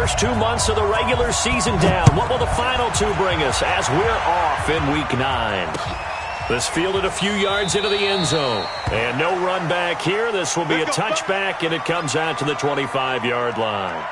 first 2 months of the regular season down. What will the final two bring us as we're off in Week 9? This fielded a few yards into the end zone. And no run back here. This will be a touchback, and it comes out to the 25-yard line.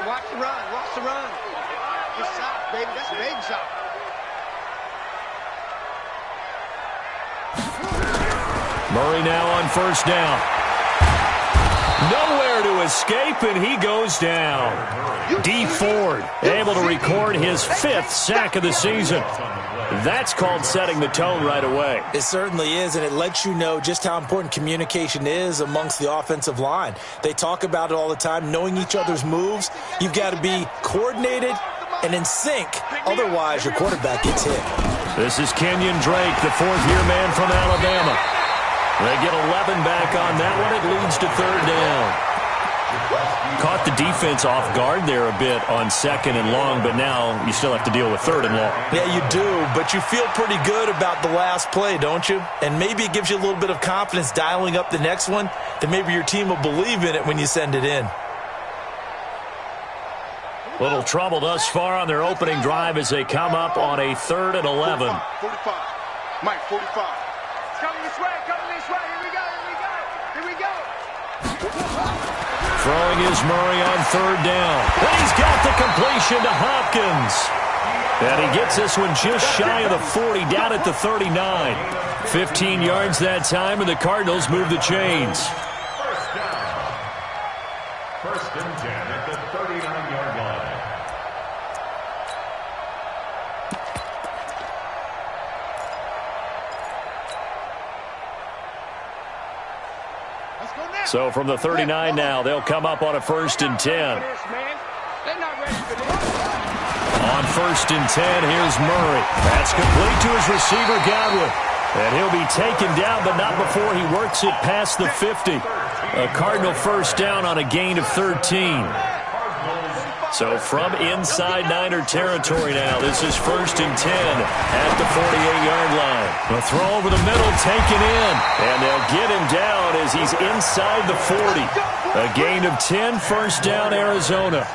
Watch the run. Watch the run. Good shot, baby. That's a baby shot. Murray now on first down. Nowhere to escape, and he goes down. D. Ford able to record his 5th sack of the season. That's called setting the tone right away. It certainly is, and it lets you know just how important communication is amongst the offensive line. They talk about it all the time, knowing each other's moves. You've got to be coordinated and in sync. Otherwise, your quarterback gets hit. This is Kenyon Drake, the fourth-year man from Alabama. They get 11 back on that one. It leads to third down. Caught the defense off guard there a bit on second and long, but now you still have to deal with third and long. Yeah, you do, but you feel pretty good about the last play, don't you? And maybe it gives you a little bit of confidence dialing up the next one, that maybe your team will believe in it when you send it in. Little trouble thus far on their opening drive as they come up on a 3rd and 11. 45. Mike, 45. It's coming this way. Here we go. Throwing is Murray on third down. And he's got the completion to Hopkins. And he gets this one just shy of the 40, down at the 39. 15 yards that time, and the Cardinals move the chains. First and 10 at the 39-yard line. So from the 39 now, they'll come up on a 1st and 10. On 1st and 10, here's Murray. That's complete to his receiver, Godwin. And he'll be taken down, but not before he works it past the 50. A Cardinal first down on a gain of 13. So from inside Niner territory now, this is 1st and 10 at the 48-yard line. The throw over the middle taken in, and they'll get him down as he's inside the 40. A gain of 10, first down, Arizona.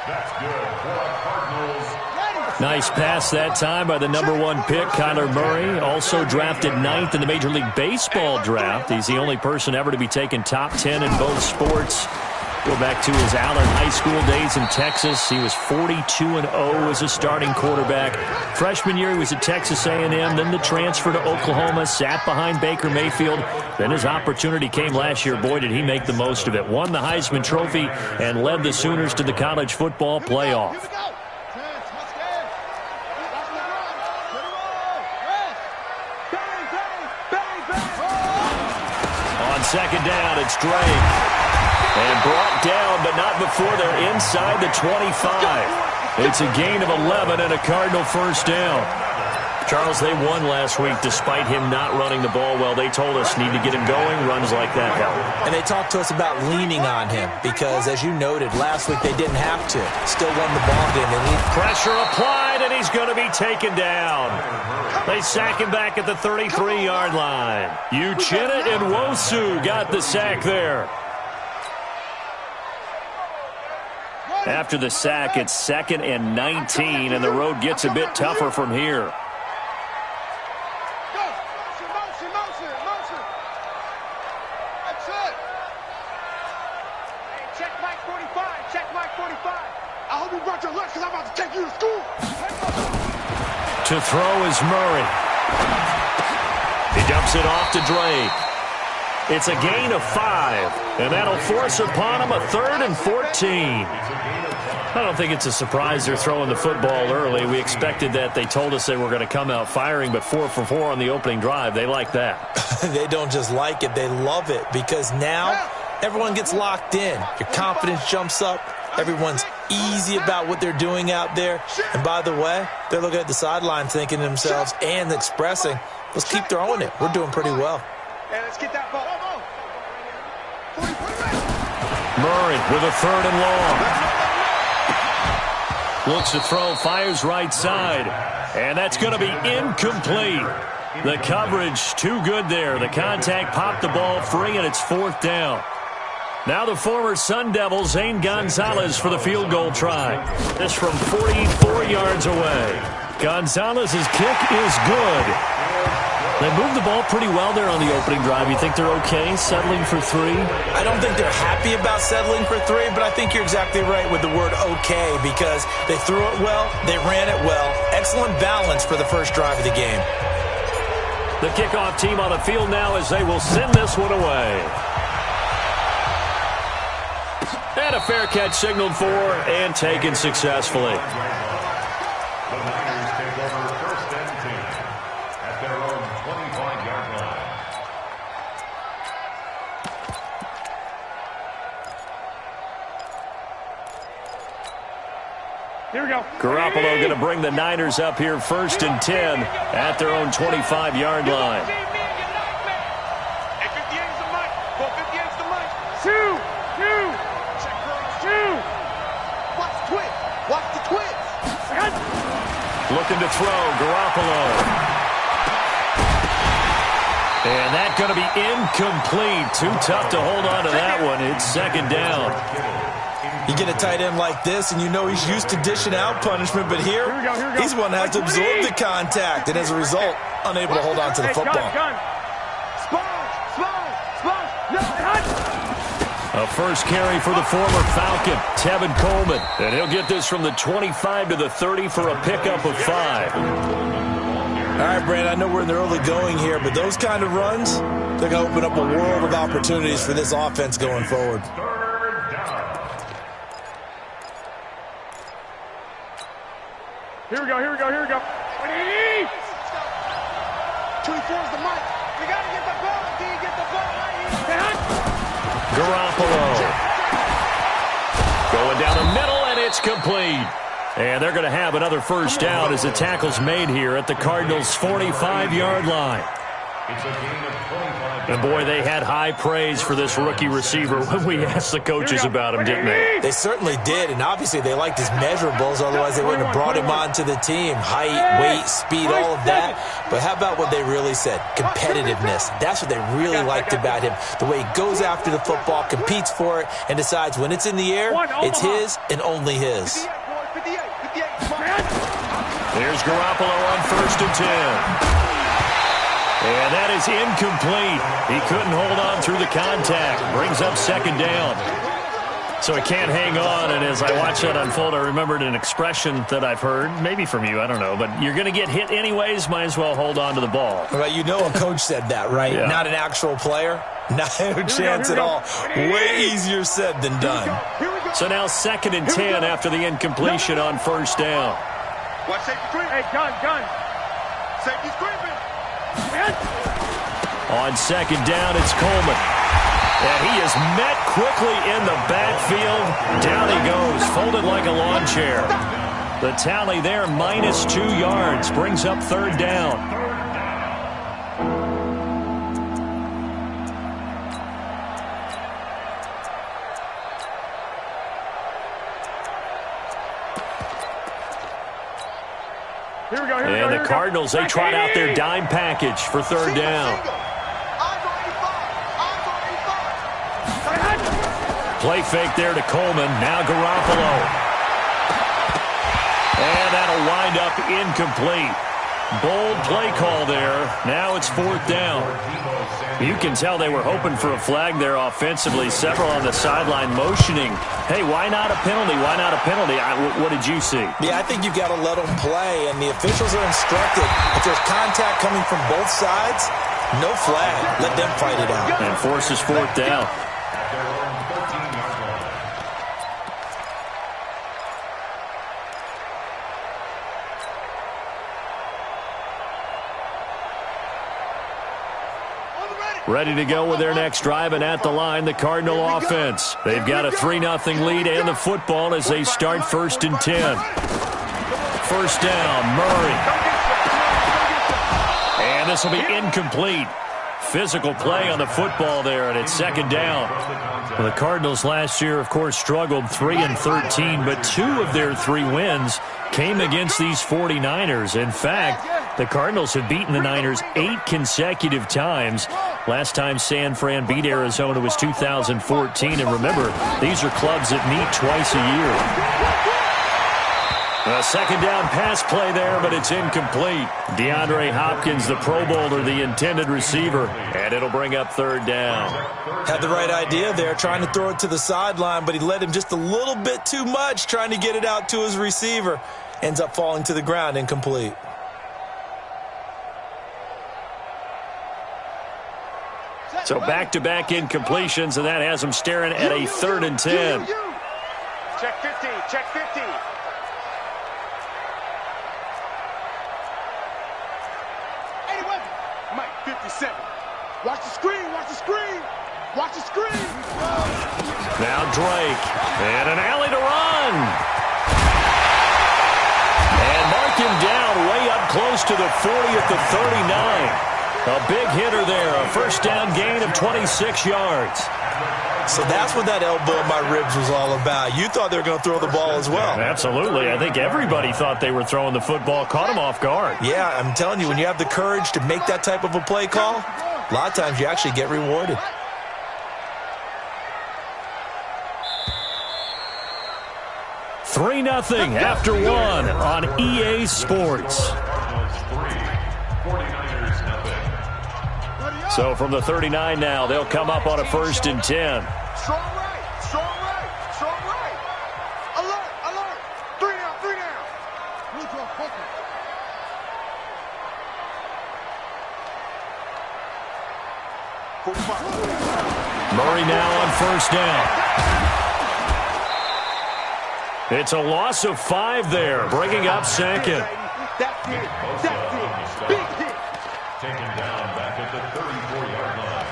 That's good for the Cardinals. Nice pass that time by the #1 pick, Kyler Murray. Also drafted 9th in the Major League Baseball draft. He's the only person ever to be taken top 10 in both sports. Go back to his Allen High School days in Texas. He was 42-0 as a starting quarterback. Freshman year, he was at Texas A&M. Then the transfer to Oklahoma, sat behind Baker Mayfield. Then his opportunity came last year. Boy, did he make the most of it. Won the Heisman Trophy and led the Sooners to the college football playoff. On second down, it's Drake. And brought down, but not before they're inside the 25. It's a gain of 11 and a Cardinal first down. Charles, they won last week despite him not running the ball well. They told us need to get him going. Runs like that help. And they talked to us about leaning on him because, as you noted, last week they didn't have to. Still won the ball game. Pressure applied, and he's going to be taken down. They sack him back at the 33-yard line. Uchenna and Nwosu got the sack there. After the sack, it's 2nd and 19, and the road gets a bit tougher from here. Check Mike 45. Check Mike 45. I hope you brought your lunch because I'm about to take you to school. To throw is Murray. He dumps it off to Drake. It's a gain of 5, and that'll force upon him a 3rd and 14. I don't think it's a surprise they're throwing the football early. We expected that. They told us they were going to come out firing, but 4 for 4 on the opening drive. They like that. They don't just like it, they love it, because now everyone gets locked in. Your confidence jumps up. Everyone's easy about what they're doing out there. And by the way, they're looking at the sideline thinking to themselves and expressing, let's keep throwing it. We're doing pretty well. Hey, let's get that ball. Murray with a 3rd and long. Looks to throw, fires right side. And that's going to be incomplete. The coverage too good there. The contact popped the ball free, and it's 4th down. Now the former Sun Devil, Zane Gonzalez, for the field goal try. This from 44 yards away. Gonzalez's kick is good. They moved the ball pretty well there on the opening drive. You think they're okay settling for 3? I don't think they're happy about settling for 3, but I think you're exactly right with the word okay, because they threw it well, they ran it well. Excellent balance for the first drive of the game. The kickoff team on the field now as they will send this one away. And a fair catch signaled for and taken successfully. The Niners take over 1st and 10 at their own 25-yard line. Here we go. Garoppolo going to bring the Niners up here 1st and 10 at their own 25-yard line. Hey, 58 is the mic. Go 58 is the mic. 2. Check girls. 2. Watch the twist. Watch the twist. Looking to throw, Garoppolo. And that's going to be incomplete. Too tough to hold on to that one. It's 2nd down. You get a tight end like this, and you know he's used to dishing out punishment, but here he's one that has to absorb the contact, and as a result, unable to hold on to the football. A first carry for the former Falcon, Tevin Coleman. And he'll get this from the 25 to the 30 for a pickup of 5. All right, Brand, I know we're in the early going here, but those kind of runs, they're going to open up a world of opportunities for this offense going forward. 3rd down. Here we go. 24 is the mic. We got to get the ball. D, get the ball right here. Garoppolo. Going down the middle, and it's complete. And they're going to have another first down as the tackle's made here at the Cardinals' 45-yard line. It's a gain of 25. And, boy, they had high praise for this rookie receiver when we asked the coaches about him, didn't they? They certainly did, and obviously they liked his measurables, otherwise they wouldn't have brought him onto the team. Height, weight, speed, all of that. But how about what they really said? Competitiveness. That's what they really liked about him. The way he goes after the football, competes for it, and decides when it's in the air, it's his and only his. There's Garoppolo on 1st and 10. And that is incomplete. He couldn't hold on through the contact. Brings up 2nd down. So he can't hang on, and as I watch that unfold, I remembered an expression that I've heard, maybe from you, I don't know, but you're going to get hit anyways, might as well hold on to the ball. Well, you know a coach said that, right? Yeah. Not an actual player. No chance at all. Way easier said than done. So now 2nd and 10 after the incompletion on 1st down. Watch safety creep. Hey, gun. Safety's creeping. On 2nd down, it's Coleman. And he is met quickly in the backfield. Down he goes, folded like a lawn chair. The tally there, -2 yards, brings up 3rd down. And the Cardinals, they trot out their dime package for 3rd down. Play fake there to Coleman. Now Garoppolo. And that'll wind up incomplete. Bold play call there. Now it's 4th down. You can tell they were hoping for a flag there offensively. Several on the sideline motioning. Hey, why not a penalty? Why not a penalty? What did you see? Yeah, I think you've got to let them play, and the officials are instructed. If there's contact coming from both sides, no flag. Let them fight it out. And forces 4th down. At their own 13-yard line. On the ready. Ready to go with their next drive, and at the line, the Cardinal offense. They've got a 3-0 lead and the football as they start 1st and 10. First down, Murray. And this will be incomplete. Physical play on the football there, and it's 2nd down. Well, the Cardinals last year, of course, struggled 3-13, but 2 of their 3 wins came against these 49ers. In fact, the Cardinals have beaten the Niners 8 consecutive times. Last time San Fran beat Arizona was 2014. And remember, these are clubs that meet twice a year. A 2nd down pass play there, but it's incomplete. DeAndre Hopkins, the Pro Bowler, the intended receiver. And it'll bring up 3rd down. Had the right idea there, trying to throw it to the sideline, but he led him just a little bit too much, trying to get it out to his receiver. Ends up falling to the ground, incomplete. So back-to-back incompletions, and that has them staring at a 3rd and 10. Check 15, check 15. Mike, 57. Watch the screen, watch the screen. Watch the screen. Now Drake, and an alley to run. And mark him down way up close to the 40 at the 39. A big hitter there, a 1st down gain of 26 yards. So that's what that elbow in my ribs was all about. You thought they were going to throw the ball as well. Absolutely. I think everybody thought they were throwing the football, caught him off guard. Yeah, I'm telling you, when you have the courage to make that type of a play call, a lot of times you actually get rewarded. Three 3-0 after 1 on EA Sports. So from the 39 now, they'll come up on a 1st and 10. Strong right, strong right, strong right. Alert, alert. 3 down, 3 down. Murray now on 1st down. It's a loss of 5 there, bringing up 2nd. That's it. That's it. Big hit. Taken down back at the 34-yard line.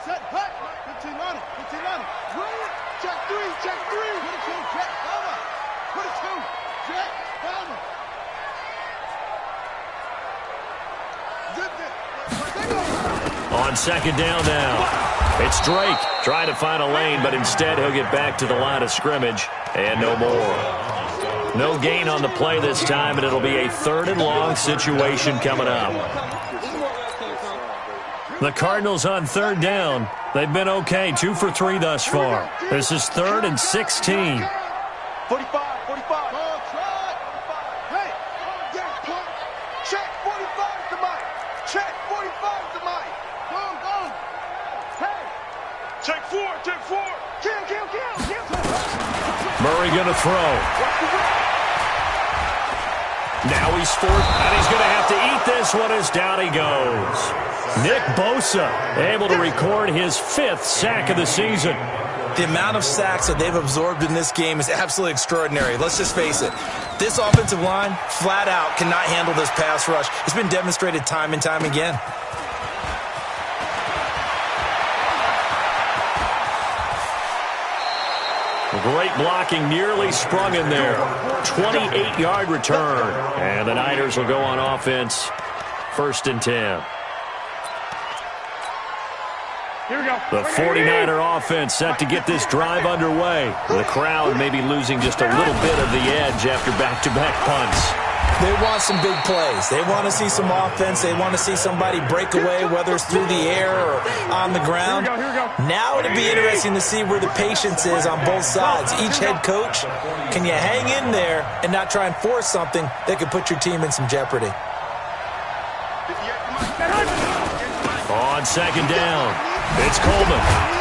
Set, hut. 15 on it. 15 on it. Roll it. Check 3. Check 3. Put it 2. Check. Over. Put it 2. Check. Over. Zip it. On 2nd down now. It's Drake trying to find a lane, but instead he'll get back to the line of scrimmage and no more. No gain on the play this time, and it'll be a 3rd and long situation coming up. The Cardinals on 3rd down. They've been okay, 2 for 3 thus far. This is 3rd and 16. 45, 45. Hey, check 45 to Mike. Check 45 to Mike. Go. Hey. Check 4, check 4. Kill. Murray going to throw. Now he's 4th, and he's going to have to eat this one as down he goes. Nick Bosa able to record his 5th sack of the season. The amount of sacks that they've absorbed in this game is absolutely extraordinary. Let's just face it. This offensive line, flat out, cannot handle this pass rush. It's been demonstrated time and time again. Great blocking, nearly sprung in there. 28-yard return. And the Niners will go on offense. 1st and 10. Here we go. The 49er offense set to get this drive underway. The crowd may be losing just a little bit of the edge after back-to-back punts. They want some big plays. They want to see some offense. They want to see somebody break away, whether it's through the air or on the ground. Here we go. Now it'll be interesting to see where the patience is on both sides. Each head coach, can you hang in there and not try and force something that could put your team in some jeopardy? On 2nd down, it's Coleman.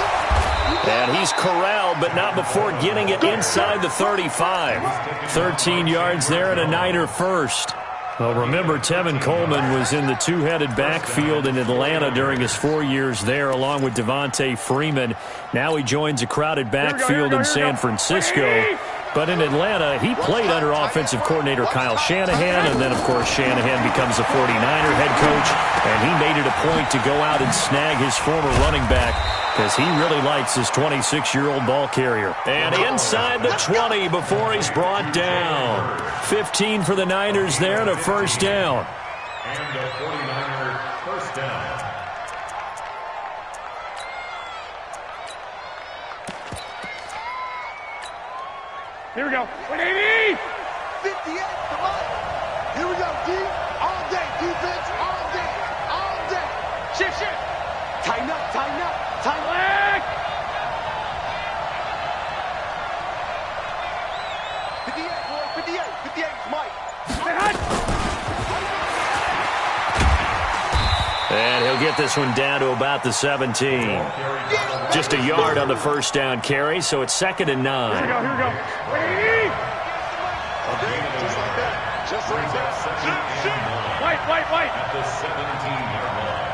And he's corralled, but not before getting it inside the 35. 13 yards there and a Niner 1st. Well, remember, Tevin Coleman was in the 2-headed backfield in Atlanta during his 4 years there, along with Devontae Freeman. Now he joins a crowded backfield in San Francisco. But in Atlanta, he played under offensive coordinator Kyle Shanahan, and then, of course, Shanahan becomes a 49er head coach, and he made it a point to go out and snag his former running back because he really likes his 26-year-old ball carrier. And inside the 20 before he's brought down. 15 for the Niners there and a first down. And a 49er first down. Here we go. 180! 58, come on. Here we go, D. All day, defense, all day, all day. Shift. Tighten up. Leg! 58, boy, 58, Mike. And he'll get this one down to about the 17. Just a yard on the first down carry, so it's 2nd and 9. Here we go. 180! Just like that. White. At the 17-yard line.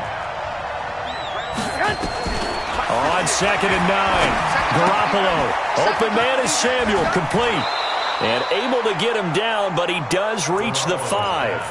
On 2nd and 9. Garoppolo. Open man is Samuel, complete. And able to get him down, but he does reach the 5.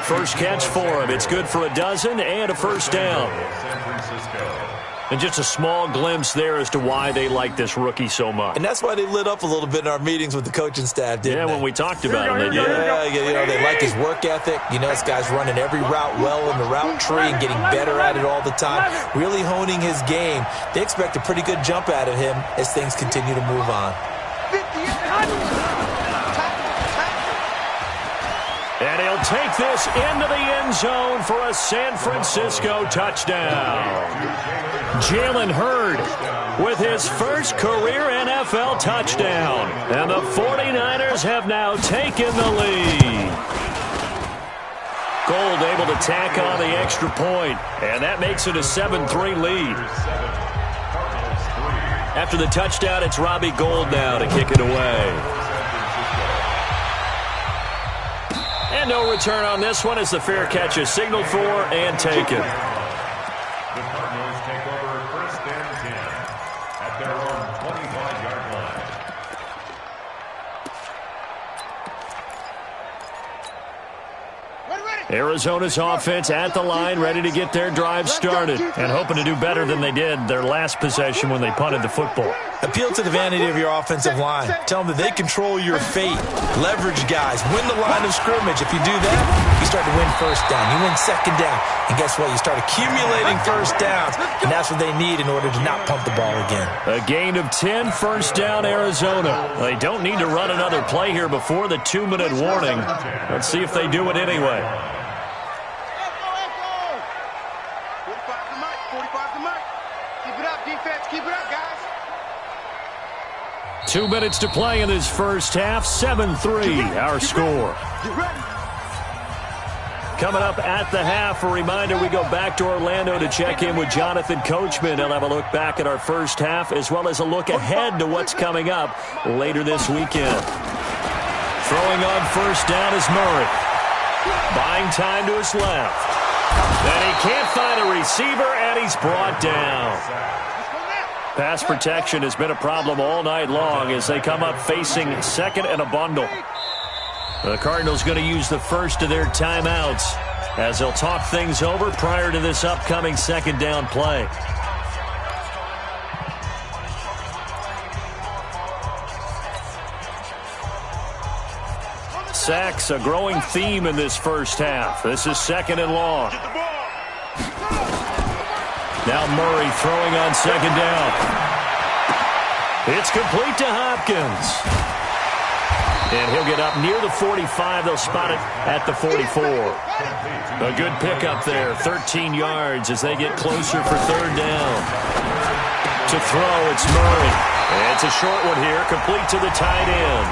First catch for him. It's good for a dozen and a first down. San Francisco. And just a small glimpse there as to why they like this rookie so much. And that's why they lit up a little bit in our meetings with the coaching staff, didn't they? When we talked about him, they did. Yeah, they like his work ethic. This guy's running every route well in the route tree and getting better at it all the time, really honing his game. They expect a pretty good jump out of him as things continue to move on. And he'll take this into the end zone for a San Francisco touchdown. Jalen Hurd with his first career NFL touchdown. And the 49ers have now taken the lead. Gold able to tack on the extra point, and that makes it a 7-3 lead. After the touchdown, it's Robbie Gould now to kick it away. And no return on this one as the fair catch is signaled for and taken. The Cardinals take over 1st and 10 at their own 25-yard line. Arizona's offense at the line, ready to get their drive started and hoping to do better than they did their last possession when they punted the football. Appeal to the vanity of your offensive line. Tell them that they control your fate. Leverage guys. Win the line of scrimmage. If you do that, you start to win first down. You win second down. And guess what? You start accumulating first downs. And that's what they need in order to not pump the ball again. A gain of 10, first down, Arizona. They don't need to run another play here before the 2-minute warning. Let's see if they do it anyway. 45 to Mike. Keep it up, defense. Keep it up, guys. 2 minutes to play in this first half. 7-3, our score. Coming up at the half, a reminder, we go back to Orlando to check in with Jonathan Coachman. He'll have a look back at our first half as well as a look ahead to what's coming up later this weekend. Throwing on first down is Murray. Buying time to his left. And he can't find a receiver, and he's brought down. Pass protection has been a problem all night long as they come up facing 2nd and a bundle. The Cardinals going to use the first of their timeouts as they'll talk things over prior to this upcoming 2nd down play. Sacks, a growing theme in this first half. This is 2nd and long. Now Murray throwing on 2nd down. It's complete to Hopkins. And he'll get up near the 45. They'll spot it at the 44. A good pickup there. 13 yards as they get closer for 3rd down. To throw, it's Murray. And it's a short one here, complete to the tight end.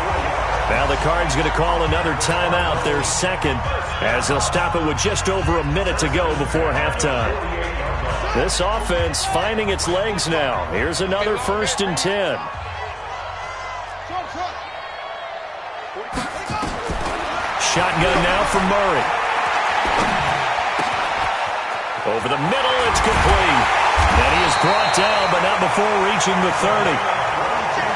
Now the Cards going to call another timeout, their 2nd, as they'll stop it with just over a minute to go before halftime. This offense finding its legs now. Here's another 1st and 10. Shotgun now from Murray. Over the middle, it's complete. And he is brought down, but not before reaching the 30.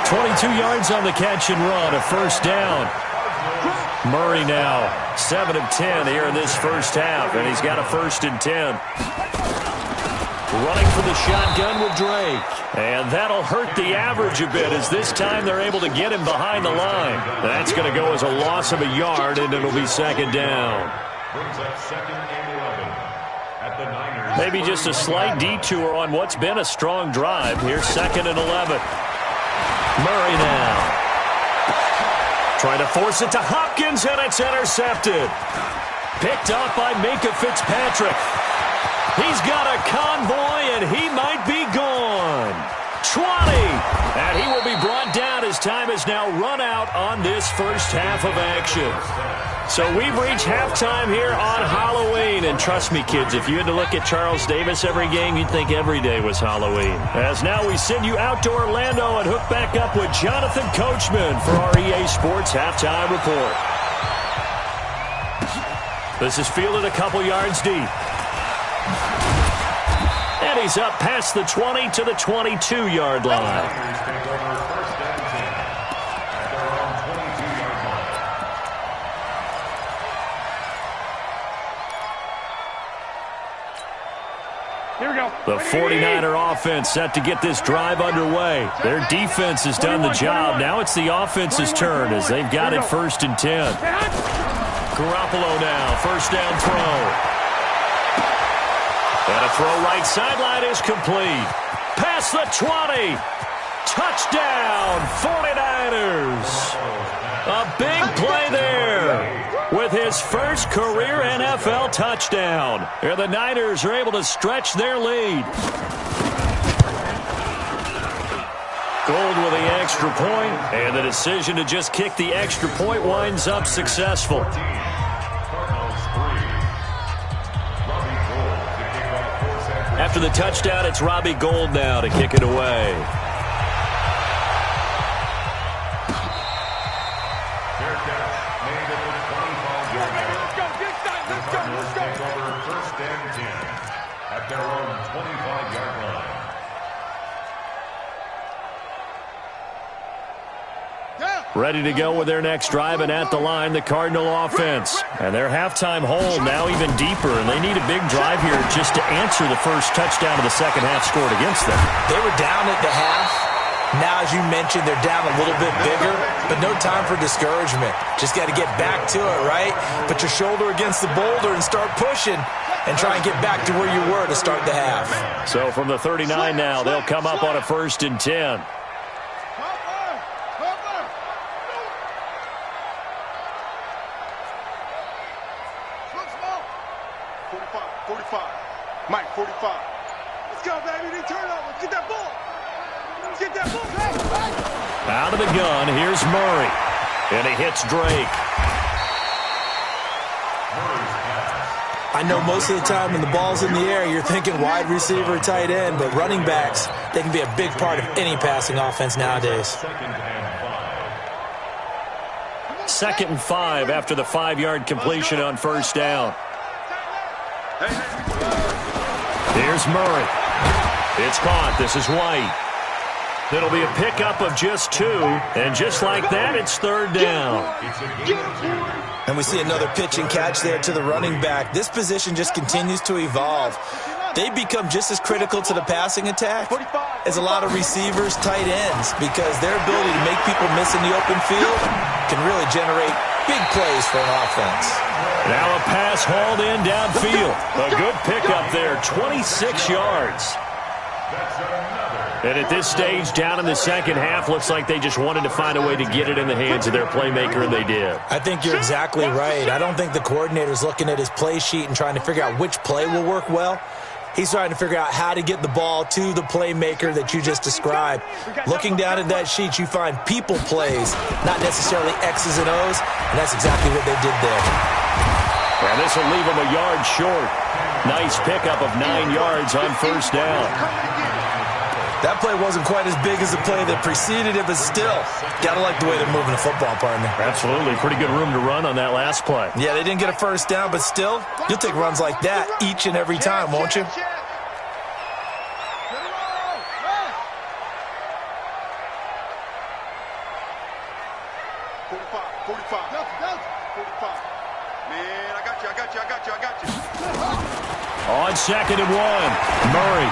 22 yards on the catch and run, a first down. Murray now 7 of 10 here in this first half, and he's got a 1st and 10. Running for the shotgun with Drake. And that'll hurt the average a bit, as this time they're able to get him behind the line. That's going to go as a loss of a yard, and it'll be 2nd down. Brings up 2nd and 11 at the Niners. Maybe just a slight detour on what's been a strong drive. Here's 2nd and 11. Murray now. Trying to force it to Hopkins, and it's intercepted. Picked up by Minkah Fitzpatrick. He's got a convoy, and he might be gone. 20. And he will be brought down as time has now run out on this first half of action. So we've reached halftime here on Halloween. And trust me, kids, if you had to look at Charles Davis every game, you'd think every day was Halloween. As now we send you out to Orlando and hook back up with Jonathan Coachman for our EA Sports Halftime Report. This is fielded a couple yards deep. And he's up past the 20 to the 22-yard line. Here we go. The 49er offense set to get this drive underway. Their defense has done the job. Now it's the offense's turn as they've got it 1st and 10. Garoppolo now, 1st down throw. And a throw right sideline is complete. Past the 20. Touchdown, 49ers. A big play there with his first career NFL touchdown. And the Niners are able to stretch their lead. Gold with the extra point, and the decision to just kick the extra point winds up successful. After the touchdown, it's Robbie Gould now to kick it away. At their own 25-yard line. Ready to go with their next drive, and at the line, the Cardinal offense. And their halftime hole now even deeper, and they need a big drive here just to answer the first touchdown of the second half scored against them. They were down at the half. Now, as you mentioned, they're down a little bit bigger, but no time for discouragement. Just got to get back to it, right? Put your shoulder against the boulder and start pushing and try and get back to where you were to start the half. So from the 39 now, they'll come up on a 1st and 10. Mike, 45. Let's go, baby. They turn over. Get that ball. Get that ball. Hey. Out of the gun, here's Murray. And he hits Drake. I know most of the time when the ball's in the air, you're thinking wide receiver, tight end, but running backs, they can be a big part of any passing offense nowadays. 2nd and 5 after the 5-yard completion on 1st down. Here's Murray. It's caught. This is White. It'll be a pickup of just 2, and just like that, it's 3rd down. And we see another pitch and catch there to the running back. This position just continues to evolve. They become just as critical to the passing attack as a lot of receivers, tight ends, because their ability to make people miss in the open field can really generate big plays for an offense. Now a pass hauled in downfield. A good pickup there, 26 yards. And at this stage, down in the second half, looks like they just wanted to find a way to get it in the hands of their playmaker, and they did. I think you're exactly right. I don't think the coordinator's looking at his play sheet and trying to figure out which play will work well. He's trying to figure out how to get the ball to the playmaker that you just described. Looking down at that sheet, you find people plays, not necessarily X's and O's, and that's exactly what they did there. And this will leave them a yard short. Nice pickup of 9 yards on 1st down. That play wasn't quite as big as the play that preceded it, but still, gotta like the way they're moving the football, partner. Absolutely. Pretty good room to run on that last play. Yeah, they didn't get a 1st down, but still, you'll take runs like that each and every time, won't you? On 2nd and 1, Murray.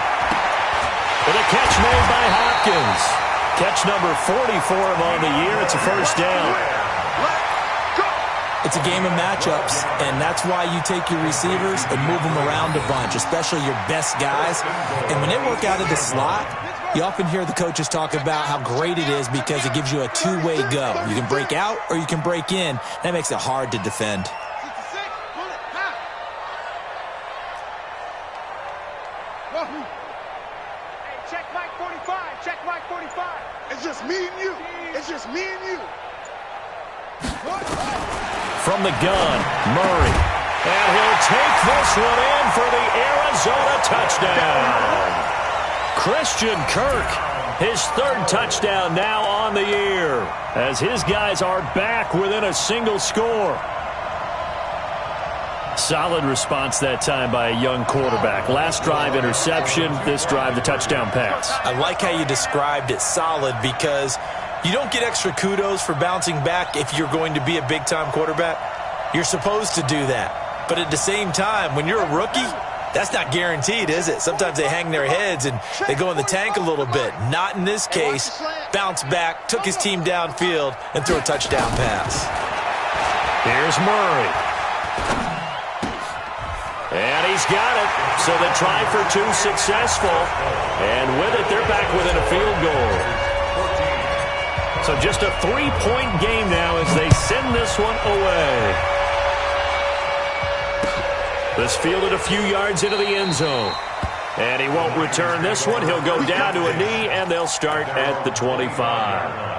With a catch made by Hopkins. Catch number 44 on the year. It's a first down. It's a game of matchups, and that's why you take your receivers and move them around a bunch, especially your best guys. And when they work out of the slot, you often hear the coaches talk about how great it is because it gives you a two-way go. You can break out or you can break in. That makes it hard to defend. Check Mike 45. Check Mike 45. It's just me and you. It's just me and you. From the gun, Murray. And he'll take this one in for the Arizona touchdown. Christian Kirk, his 3rd touchdown now on the year, as his guys are back within a single score. Solid response that time by a young quarterback. Last drive, interception. This drive, the touchdown pass. I like how you described it, solid, because you don't get extra kudos for bouncing back if you're going to be a big-time quarterback. You're supposed to do that. But at the same time, when you're a rookie, that's not guaranteed, is it? Sometimes they hang their heads and they go in the tank a little bit. Not in this case. Bounced back, took his team downfield, and threw a touchdown pass. Here's Murray. And he's got it. So the try for 2 successful. And with it, they're back within a field goal. So just a 3-point game now as they send this one away. This fielded a few yards into the end zone. And he won't return this one. He'll go down to a knee, and they'll start at the 25.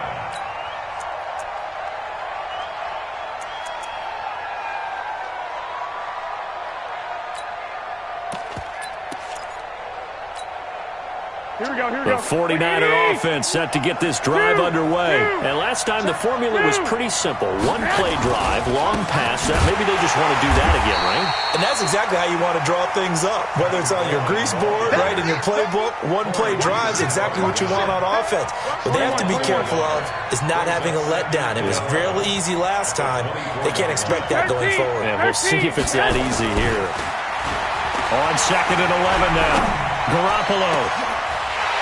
The 49er offense set to get this drive underway. And last time the formula was pretty simple. One-play drive, long pass. Maybe they just want to do that again, right? And that's exactly how you want to draw things up. Whether it's on your grease board, right, in your playbook, one-play drives exactly what you want on offense. What they have to be careful of is not having a letdown. It was fairly easy last time. They can't expect that going forward. And we'll see if it's that easy here. On 2nd and 11 now. Garoppolo.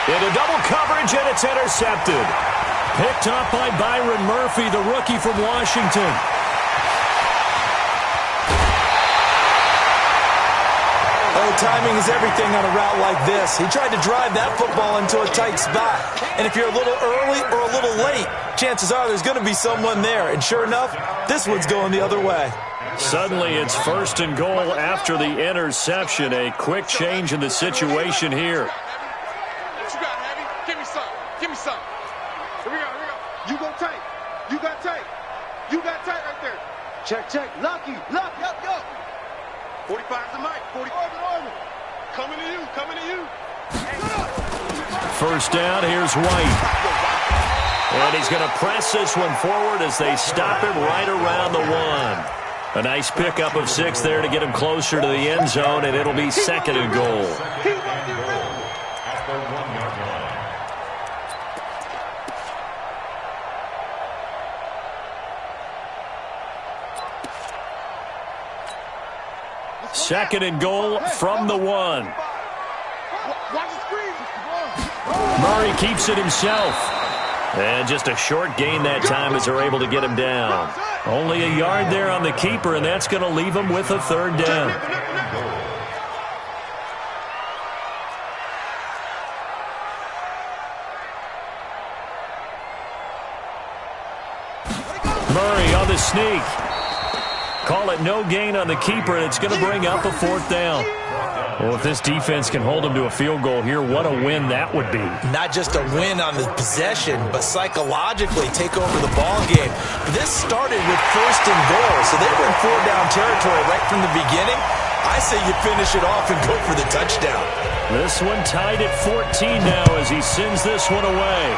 Into double coverage, and it's intercepted. Picked up by Byron Murphy, the rookie from Washington. Oh, timing is everything on a route like this. He tried to drive that football into a tight spot. And if you're a little early or a little late, chances are there's going to be someone there. And sure enough, this one's going the other way. Suddenly, it's 1st and goal after the interception. A quick change in the situation here. Give me some. Here we go. You go tight. You got tight. You got tight right there. Check. Lucky. Yo. 45 to Mike. 45. Coming to you. First down, here's White. And he's going to press this one forward as they stop him right around the 1. A nice pickup of 6 there to get him closer to the end zone, and it'll be 2nd and goal. Second and goal from the 1. Murray keeps it himself. And just a short gain that time as they're able to get him down. Only a yard there on the keeper, and that's going to leave him with a 3rd down. Murray on the sneak. Call it no gain on the keeper, and it's going to bring up a 4th down. Well, if this defense can hold them to a field goal here, what a win that would be. Not just a win on the possession, but psychologically take over the ball game. This started with 1st and goal, so they were in 4-down territory right from the beginning. I say you finish it off and go for the touchdown. This one tied at 14 now as he sends this one away.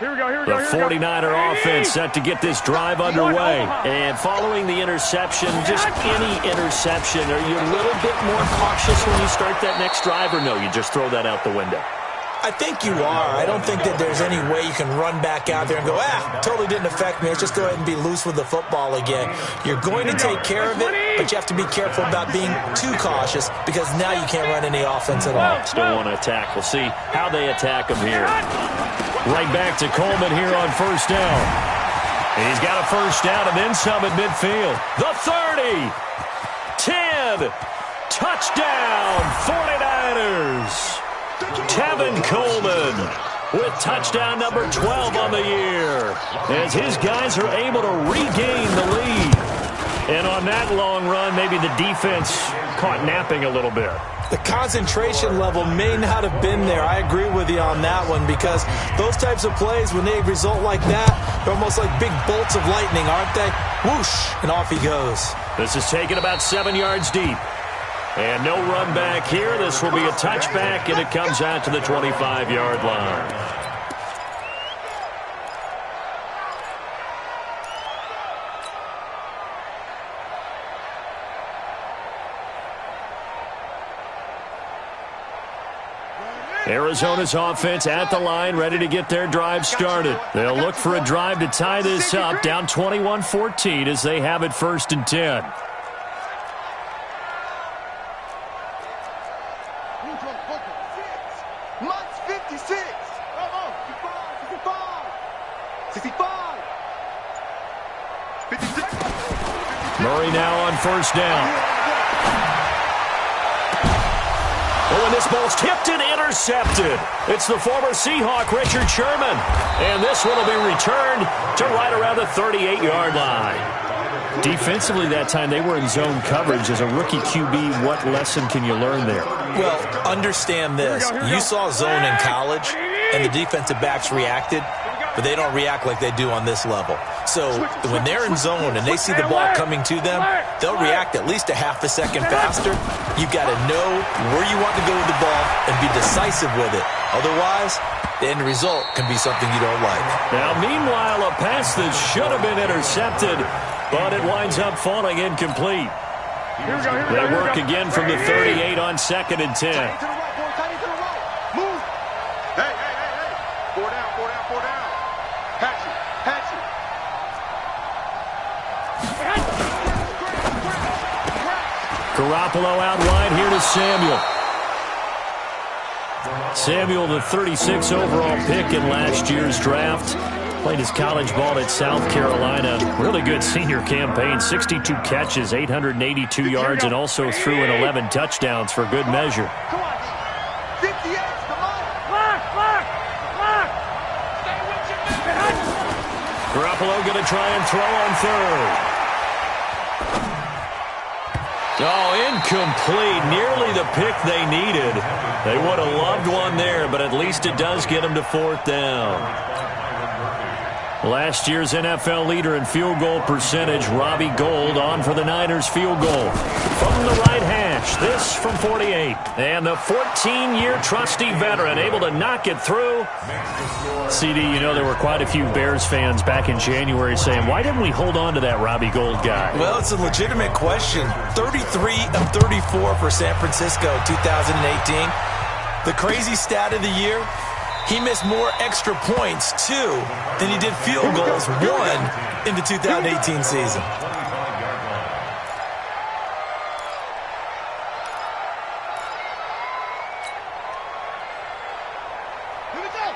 Here The 49er offense set to get this drive underway. And following the interception, just any interception, are you a little bit more cautious when you start that next drive, or no, you just throw that out the window? I think you are. I don't think that there's any way you can run back out there and go, totally didn't affect me. Let's just go ahead and be loose with the football again. You're going to take care of it, but you have to be careful about being too cautious because now you can't run any offense at all. Still want to attack. We'll see how they attack him here. Right back to Coleman here on first down. And he's got a first down and then some at midfield. The 30. 10. Touchdown, 49ers. Tevin Coleman with touchdown number 12 on the year as his guys are able to regain the lead. And on that long run, maybe the defense caught napping a little bit. The concentration level may not have been there. I agree with you on that one because those types of plays, when they result like that, they're almost like big bolts of lightning, aren't they? Whoosh, and off he goes. This is taken about 7 yards deep. And no run back here. This will be a touchback, and it comes out to the 25-yard line. Arizona's offense at the line, ready to get their drive started. They'll look for a drive to tie this up, down 21-14 as they have it first and 10. Murray now on first down. Oh, and this ball's tipped and intercepted. It's the former Seahawk, Richard Sherman. And this one will be returned to right around the 38-yard line. Defensively that time, they were in zone coverage. As a rookie QB, what lesson can you learn there? Well, understand this. You saw zone in college, and the defensive backs reacted, but they don't react like they do on this level. So when they're in zone and they see the ball coming to them, they'll react at least a half a second faster. You've got to know where you want to go with the ball and be decisive with it. Otherwise, the end result can be something you don't like. Now, meanwhile, a pass that should have been intercepted, but it winds up falling incomplete. They work again from the 38 on second and 10. Garoppolo out wide here to Samuel. Samuel, the 36 overall pick in last year's draft. Played his college ball at South Carolina. Really good senior campaign. 62 catches, 882 yards, and also threw in 11 touchdowns for good measure. Garoppolo going to try and throw on third. Oh, incomplete. Nearly the pick they needed. They would have loved one there, but at least it does get them to fourth down. Last year's NFL leader in field goal percentage, Robbie Gould, on for the Niners field goal. From the right hash, this from 48. And the 14-year trusty veteran able to knock it through. CD, you know there were quite a few Bears fans back in January saying, why didn't we hold on to that Robbie Gould guy? Well, it's a legitimate question. 33 of 34 for San Francisco 2018. The crazy stat of the year, he missed more extra points, 2, than he did field goals, 1, in the 2018 season.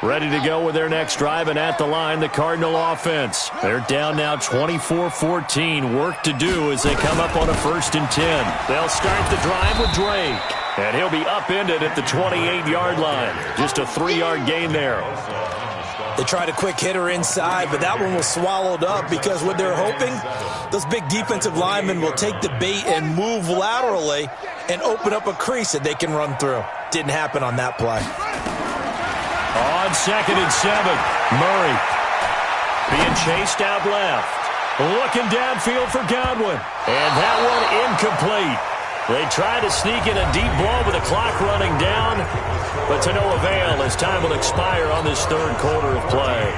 Ready to go with their next drive, and at the line, the Cardinal offense. They're down now 24-14. Work to do as they come up on a first and 10. They'll start the drive with Drake. And he'll be upended at the 28-yard line. Just a 3-yard gain there. They tried a quick hitter inside, but that one was swallowed up because what they're hoping, those big defensive linemen will take the bait and move laterally and open up a crease that they can run through. Didn't happen on that play. On second and 7, Murray being chased out left. Looking downfield for Godwin. And that one incomplete. They try to sneak in a deep blow with the clock running down, but to no avail as time will expire on this third quarter of play.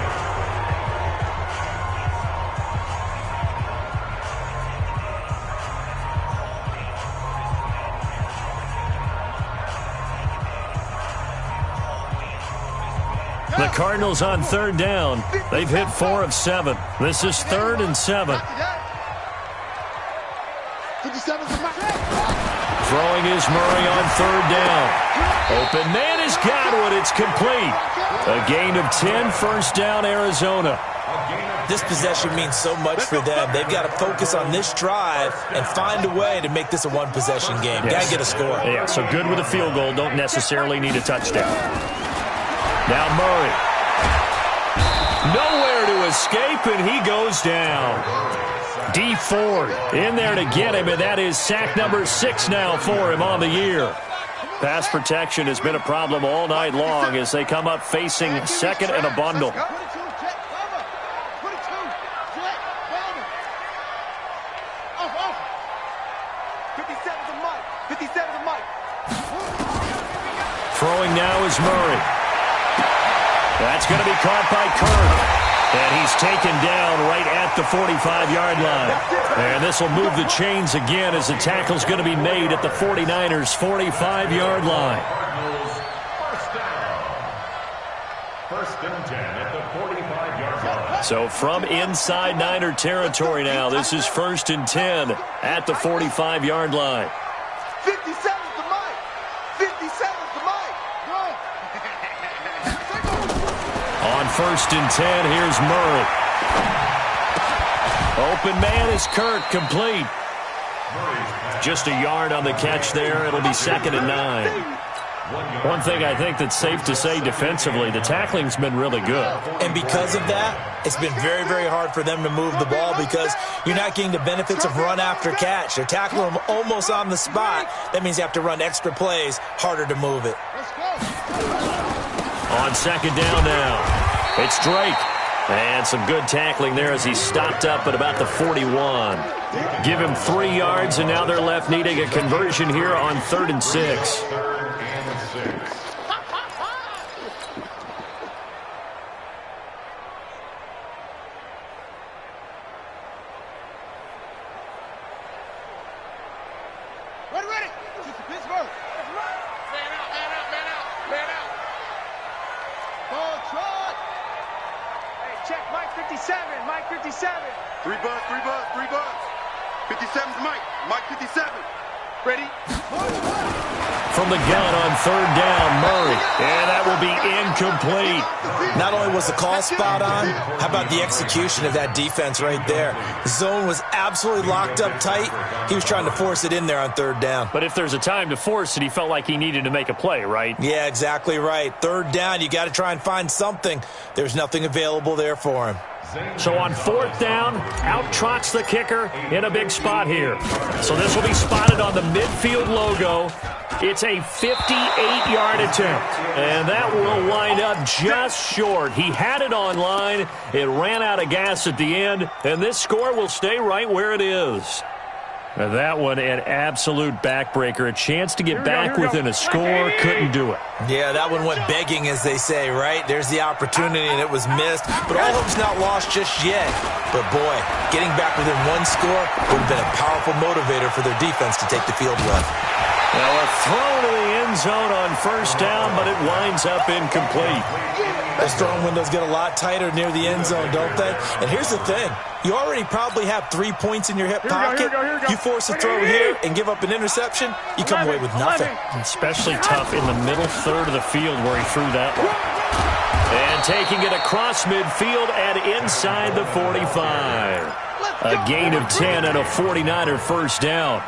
Cardinals on third down. They've hit 4 of 7. This is 3rd and 7. Throwing is Murray on third down. Open man is Godwin. It's complete. A gain of 10, first down, Arizona. This possession means so much for them. They've got to focus on this drive and find a way to make this a one-possession game. Yes. Got to get a score. Yeah, so good with a field goal. Don't necessarily need a touchdown. Now Murray. Nowhere to escape, and he goes down. D Ford in there to get him, and that is sack number 6 now for him on the year. Pass protection has been a problem all night long as they come up facing second and a bundle. Throwing now is Murray. That's going to be caught by Kirk. And he's taken down right at the 45-yard line. And this will move the chains again as the tackle's going to be made at the 49ers' 45-yard line. First and 10 at the 45-yard line. So from inside Niner territory now, this is 1st and 10 at the 45-yard line. 57's the mic. 57's the mic. On 1st and 10, here's Murray. Open man is Kirk, complete. Just a yard on the catch there. It'll be 2nd and 9. One thing I think that's safe to say defensively, the tackling's been really good. And because of that, it's been very, very hard for them to move the ball because you're not getting the benefits of run after catch. They're tackling them almost on the spot. That means you have to run extra plays, harder to move it. On 2nd down now, it's Drake. And some good tackling there as he stopped up at about the 41. Give him 3 yards, and now they're left needing a conversion here on 3rd and 6. Ready. Pittsburgh. Man out. Ball trot. Hey, check Mike 57. Mike 57. 3 buzz. 57's Mike 57. Ready? From the gun on 3rd down, Murray. And that will be incomplete. Not only was the call spot on, how about the execution of that defense right there? The zone was absolutely locked up tight. He was trying to force it in there on 3rd down. But if there's a time to force it, he felt like he needed to make a play, right? Yeah, exactly right. 3rd down, you got to try and find something. There's nothing available there for him. So on 4th down, out trots the kicker in a big spot here. So this will be spotted on the midfield logo. It's a 58-yard attempt, and that will wind up just short. He had it on line. It ran out of gas at the end, and this score will stay right where it is. Now that one, an absolute backbreaker. A chance to get back within a score, couldn't do it. Yeah, that one went begging, as they say, right? There's the opportunity, and it was missed. But all hope's not lost just yet. But, boy, getting back within 1 score would have been a powerful motivator for their defense to take the field well. Now a throw to the end zone on 1st down, but it winds up incomplete. Those throwing windows get a lot tighter near the end zone, don't they? And here's the thing. You already probably have 3 points in your hip pocket. Here we go. You force a throw here and give up an interception, you come away with nothing. Especially tough in the middle third of the field where he threw that one. And taking it across midfield and inside the 45. A gain of 10 and a 49er first down.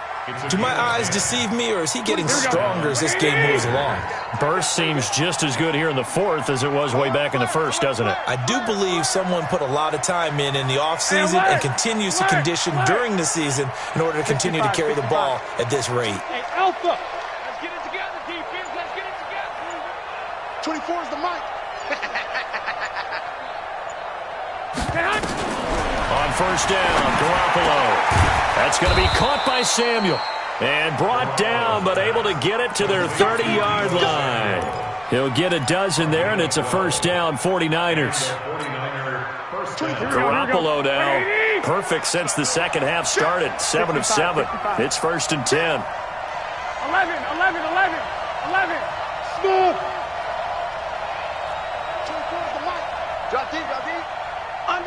Do my eyes deceive me, or is he getting stronger as this game moves along? Burst seems just as good here in the 4th as it was way back in the 1st, doesn't it? I do believe someone put a lot of time in the offseason and continues to condition during the season in order to continue to carry the ball at this rate. Hey, Alpha. Let's get it together, defense. Let's get it together. 24 is the mic. On 1st down, Garoppolo. That's going to be caught by Samuel. And brought down, but able to get it to their 30-yard line. He'll get a dozen there, and it's a 1st down, 49ers. Garoppolo now, perfect since the second half started. 7 of 7. It's 1st and 10. 11. Smooth. 24 is the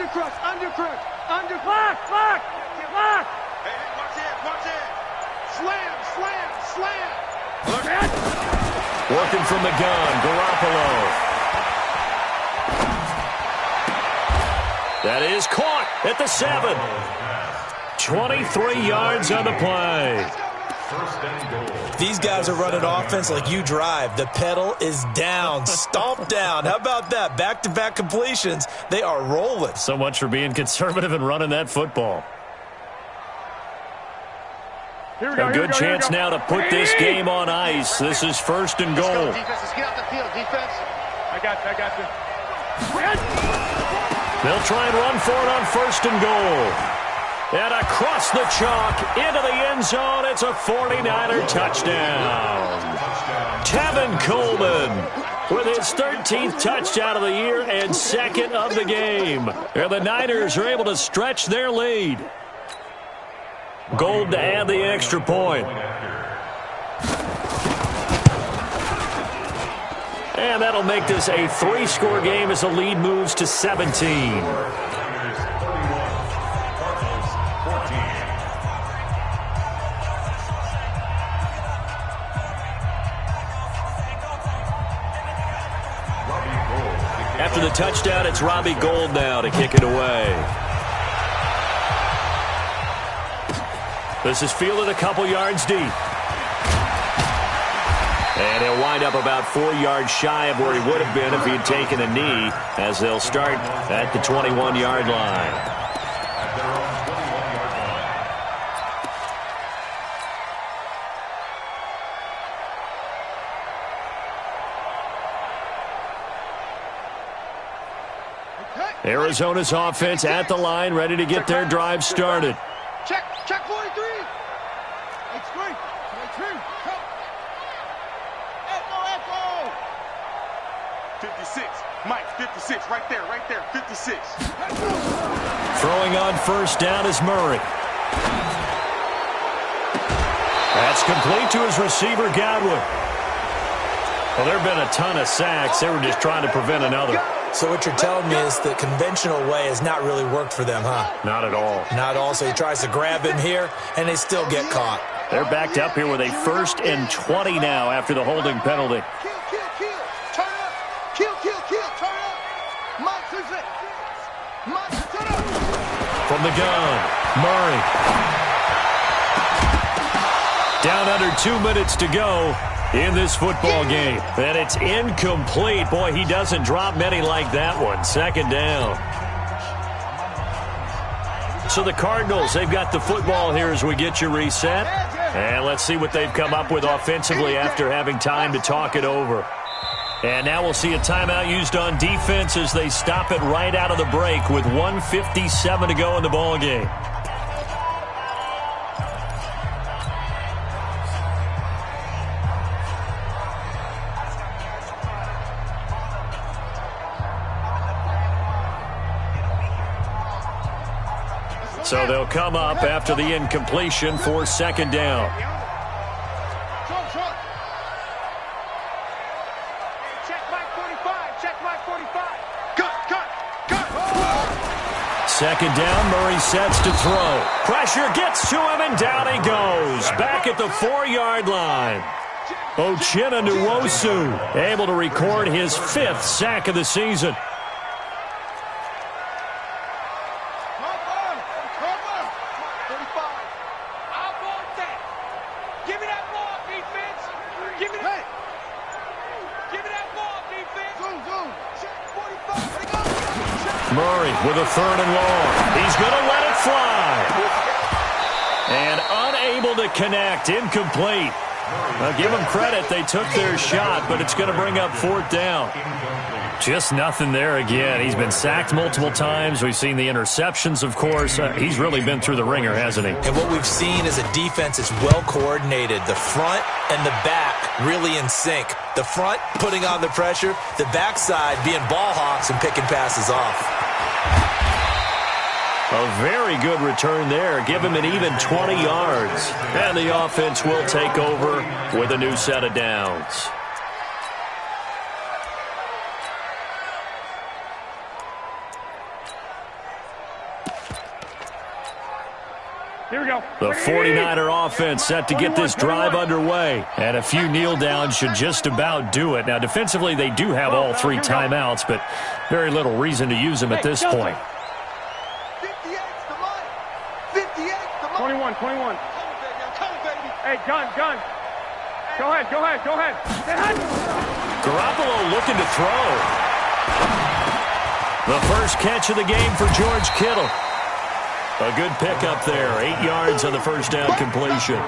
Undercrush, undercrush, undercrush. Lock. Hey, watch it. Slam. Working from the gun, Garoppolo. That is caught at the 7. 23 yards on the play. First and goal. These guys are running offense like you drive. The pedal is down, stomped down. How about that? Back-to-back completions. They are rolling. So much for being conservative and running that football. A good chance now to put this game on ice. This is first and goal. Let's go, defense. Let's get out the field, defense. I got you. They'll try and run for it on first and goal. And across the chalk into the end zone. It's a 49er touchdown. Tevin Coleman with his 13th touchdown of the year and second of the game. And the Niners are able to stretch their lead. Gold to add the extra point. And that'll make this a 3-score game as the lead moves to 17. After the touchdown, it's Robbie Gould now to kick it away. This is fielded a couple yards deep. And he'll wind up about 4 yards shy of where he would have been if he had taken a knee, as they'll start at the 21-yard line. At their own 21-yard line. Arizona's offense at the line, ready to get their drive started. Check 43. It's great. Come. Echo. 56. Mike, 56. Right there. 56. Throwing on first down is Murray. That's complete to his receiver, Godwin. Well, there have been a ton of sacks. They were just trying to prevent another. So what you're telling me is the conventional way has not really worked for them, huh? Not at all. Not all. So he tries to grab him here, and they still get caught. They're backed up here with a 1st and 20 now after the holding penalty. Kill. Turn up. Kill. Turn up. Mike, turn up. From the gun, Murray. Down under 2 minutes to go in this football game. And it's incomplete. Boy, he doesn't drop many like that one. 2nd down. So the Cardinals, they've got the football here as we get you reset. And let's see what they've come up with offensively after having time to talk it over. And now we'll see a timeout used on defense as they stop it right out of the break with 1:57 to go in the ball game. So they'll come up after the incompletion for 2nd down. Check Mike 45. Cut. 2nd down, Murray sets to throw. Pressure gets to him, and down he goes. Back at the 4-yard line. Uchenna Nwosu able to record his 5th sack of the season. Murray with a 3rd and long. He's going to let it fly. And unable to connect. Incomplete. Now, give them credit. They took their shot, but it's going to bring up 4th down. Just nothing there again. He's been sacked multiple times. We've seen the interceptions, of course. He's really been through the ringer, hasn't he? And what we've seen is a defense that's well coordinated. The front and the back really in sync. The front putting on the pressure. The backside being ball hawks and picking passes off. A very good return there. Give him an even 20 yards. And the offense will take over with a new set of downs. Here we go. The 49er offense set to get this drive underway. And a few kneel downs should just about do it. Now, defensively, they do have all three timeouts, but very little reason to use them at this point. 21. Hey, gun. Go ahead. Garoppolo looking to throw. The first catch of the game for George Kittle. A good pickup there. 8 yards on the first down completion.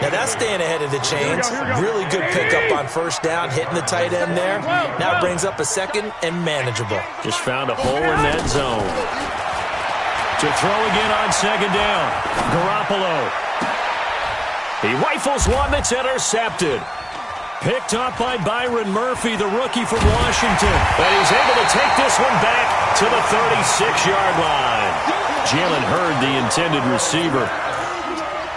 Now that's staying ahead of the chains. Really good pickup on first down, hitting the tight end there. Now brings up a second and manageable. Just found a hole in that zone. To throw again on second down. Garoppolo. He rifles one that's intercepted. Picked up by Byron Murphy, the rookie from Washington. And he's able to take this one back to the 36-yard line. Jalen Hurd, the intended receiver.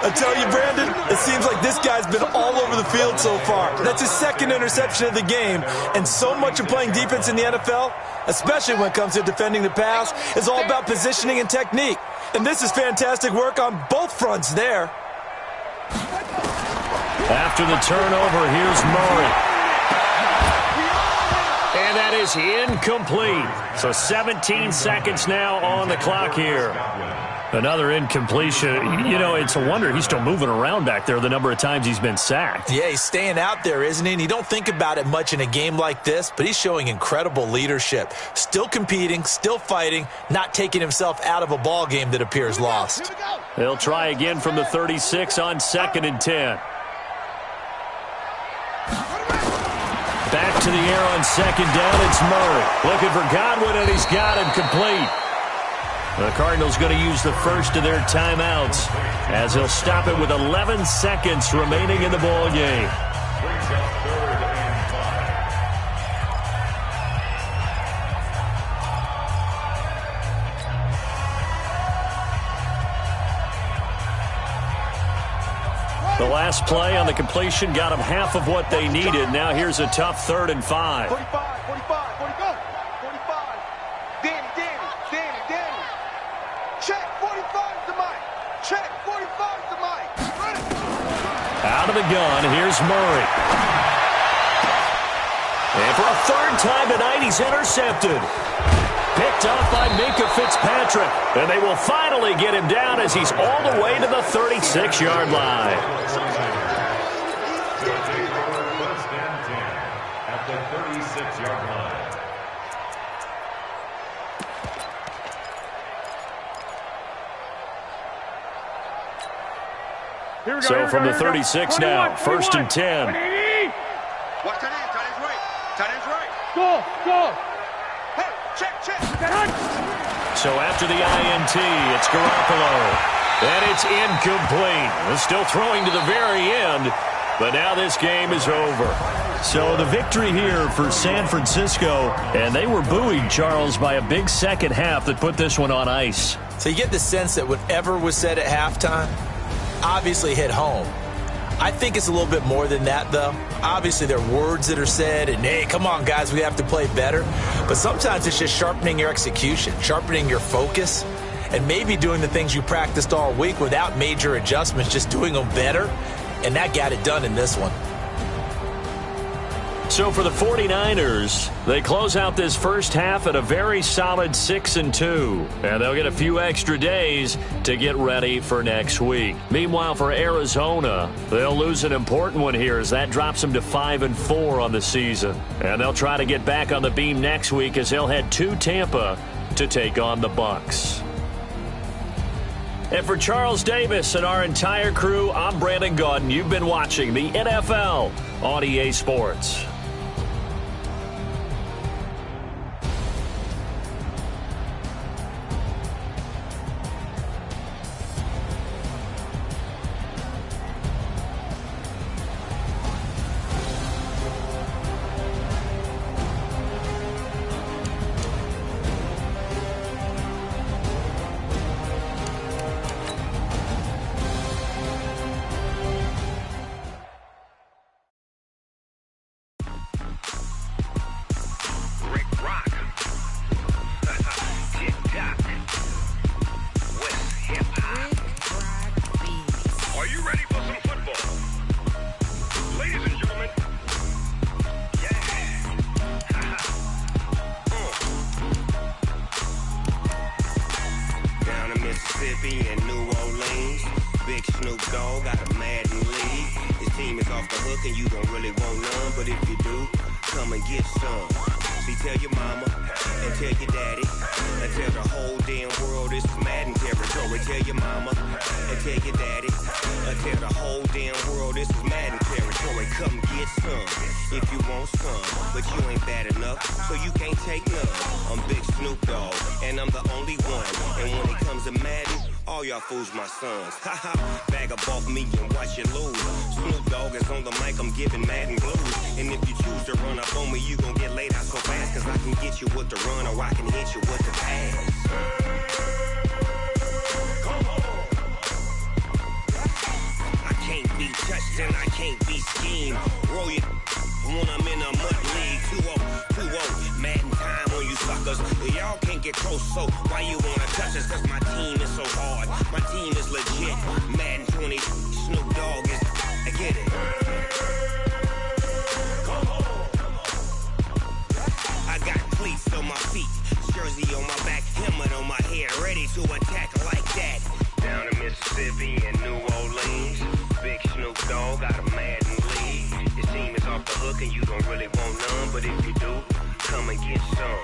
I tell you, Brandon, it seems like this guy's been all over the field so far. That's his second interception of the game. And so much of playing defense in the NFL, especially when it comes to defending the pass, is all about positioning and technique. And this is fantastic work on both fronts there. After the turnover, here's Murray. And that is incomplete. So 17 seconds now on the clock here. Another incompletion. You know, it's a wonder he's still moving around back there the number of times he's been sacked. Yeah, he's staying out there, isn't he? And you don't think about it much in a game like this, but he's showing incredible leadership. Still competing, still fighting, not taking himself out of a ball game that appears lost. They'll try again from the 36 on 2nd and 10. Back to the air on second down, it's Murray. Looking for Godwin, and he's got him complete. The Cardinals going to use the first of their timeouts as they'll stop it with 11 seconds remaining in the ball game. The last play on the completion got them half of what they needed. Now here's a tough 3rd and 5. 45, go. 45. Danny. Check, 45's the mic. Check, 45's the mic. Out of the gun, here's Murray. And for a 3rd time tonight, he's intercepted. Picked off by Minkah Fitzpatrick. And they will finally get him down as he's all the way to the 36-yard line. At the 36-yard line. So from the 36 now, 1st and 10. Watch tight end. Tight end's right. Go. Hey, check. So after the INT, it's Garoppolo. And it's incomplete. They're still throwing to the very end, but now this game is over. So the victory here for San Francisco, and they were buoyed, Charles, by a big second half that put this one on ice. So you get the sense that whatever was said at halftime obviously hit home. I think it's a little bit more than that, though. Obviously, there are words that are said, and, hey, come on, guys, we have to play better. But sometimes it's just sharpening your execution, sharpening your focus, and maybe doing the things you practiced all week without major adjustments, just doing them better. And that got it done in this one. So for the 49ers, they close out this first half at a very solid 6-2. And they'll get a few extra days to get ready for next week. Meanwhile, for Arizona, they'll lose an important one here as that drops them to 5-4 on the season. And they'll try to get back on the beam next week as they'll head to Tampa to take on the Bucs. And for Charles Davis and our entire crew, I'm Brandon Gaudin. You've been watching the NFL on EA Sports. Mississippi and New Orleans. Big Snoop Dogg got a Madden league. His team is off the hook and you don't really want none, but if you do, come and get some. See, tell your mama and tell your daddy and tell the whole damn world this is Madden territory. Tell your mama and tell your daddy and tell the whole damn world this is Madden territory. Come get some if you want some, but you ain't bad enough, so you can't take none. I'm Big Snoop Dogg and I'm the only one. And when it comes to Madden, all y'all fools my sons. Haha, bag up off me and watch you lose. Snoop Dogg is on the mic, I'm giving Madden blues. And if you choose to run up on me, you gon' get laid out so fast. Cause I can get you with the run or I can hit you with the pass. Come on. I can't be touched and I can't be schemed. Roll it when I'm in a mud league. 2-0, Madden time on you suckers. Y'all can't get close, so why you wanna touch us? Cause my team is so hard, my team is legit. Madden 20, Snoop Dogg is, I get it. Come on. I got cleats on my feet, jersey on my back, helmet on my head, ready to attack like that. Down in Mississippi and New Orleans, Big Snoop Dogg got a Madden league. His team is off the hook and you don't really want none, but if you do, come and get some.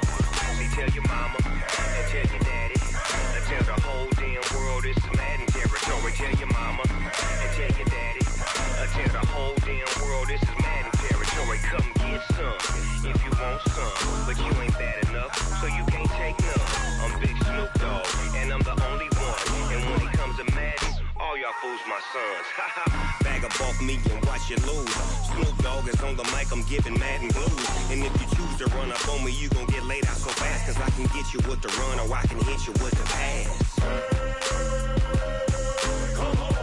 See, tell your mama and tell your daddy and tell the whole damn world this is Madden territory. Tell your mama and tell your daddy and tell the whole damn world this is Madden territory. Come get some if you want some, but you ain't bad enough, so you can't take none. I'm Big Snoop Dogg and I'm the only one. And when it comes to Madden, all y'all fools my sons. Bag up off me and watch you lose. Snoop Dogg is on the mic, I'm giving Madden blues. And if you choose to run up on me, you gon' get laid out so fast. Cause I can get you with the run or I can hit you with the pass. Come on.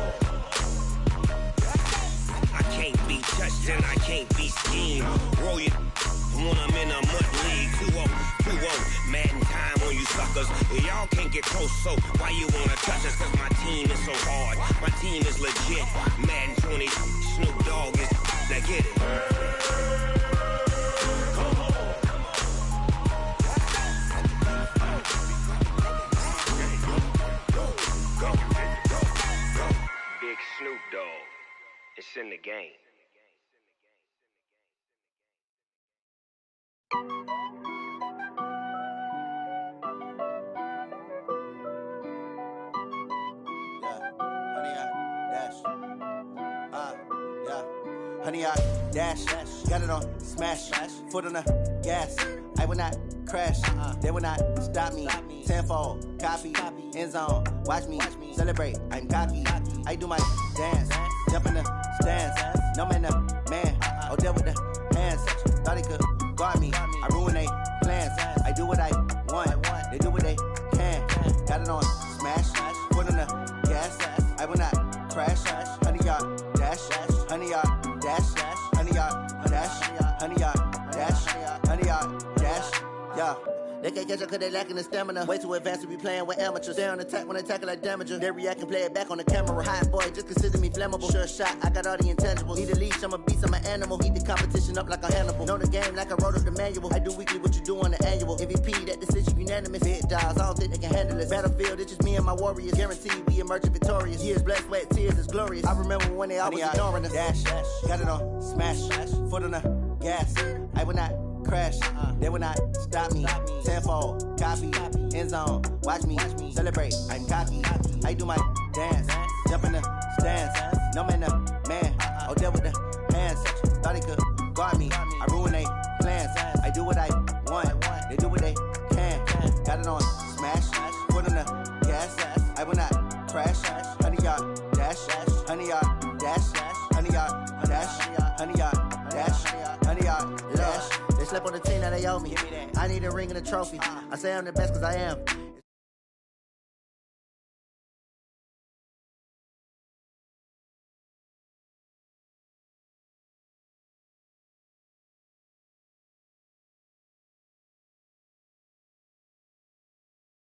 I can't be touched and I can't be schemed. Roll it when I'm in a mud league. 2-0, Madden time on you suckers. Y'all can't get close, so why you wanna touch us? Cause my team is so hard, my team is legit. Madden 20, Snoop Dogg is, now get it. Come on. Go. Big Snoop Dogg, it's in the game. Honey, I dash, got it on smash, foot on the gas. I will not crash, they will not stop me. Tenfold, copy, end zone, watch me celebrate. I'm cocky, I do my dance, jump in the stands. No man, man, oh there with the hands. Thought he could guard me, I ruin they plans. I do what I want, they do what they can. Got it on smash, foot on the gas. I will not crash, honey, y'all dash, honey, y'all dash, honey, y'all dash, honey, y'all dash, honey, y'all dash, yeah. They can't catch up cause they lacking the stamina. Way too advanced to be playing with amateurs. Stay on attack when they tackle like damager. They react and play it back on the camera. Hot boy, just consider me flammable. Sure shot, I got all the intangibles. Need a leash, I'm a beast, I'm an animal. Eat the competition up like a Hannibal. Know the game like I wrote up the manual. I do weekly what you do on the annual. MVP, that decision unanimous. Big dogs, I don't think they can handle this. Battlefield, it's just me and my warriors. Guaranteed we emerge victorious. Years, blood, sweat, tears, it's glorious. I remember when they always ignoring us. Dash, got it on smash, foot on the gas. I will not crash, they will not stop me. Tenfold, copy, end zone, watch me celebrate. I'm cocky, I do my dance, jump in the stands. No man, man, oh there with the hands. Thought he could guard me, I ruin they plans. I do what I want, they do what they can. Got it on smash, foot on the gas. I will not crash, honey, y'all dash, honey, y'all dash, honey, y'all dash, honey, y'all dash, honey, y'all dash. They slept on the team that they owe me. I need a ring and a trophy. I say I'm the best cause I am.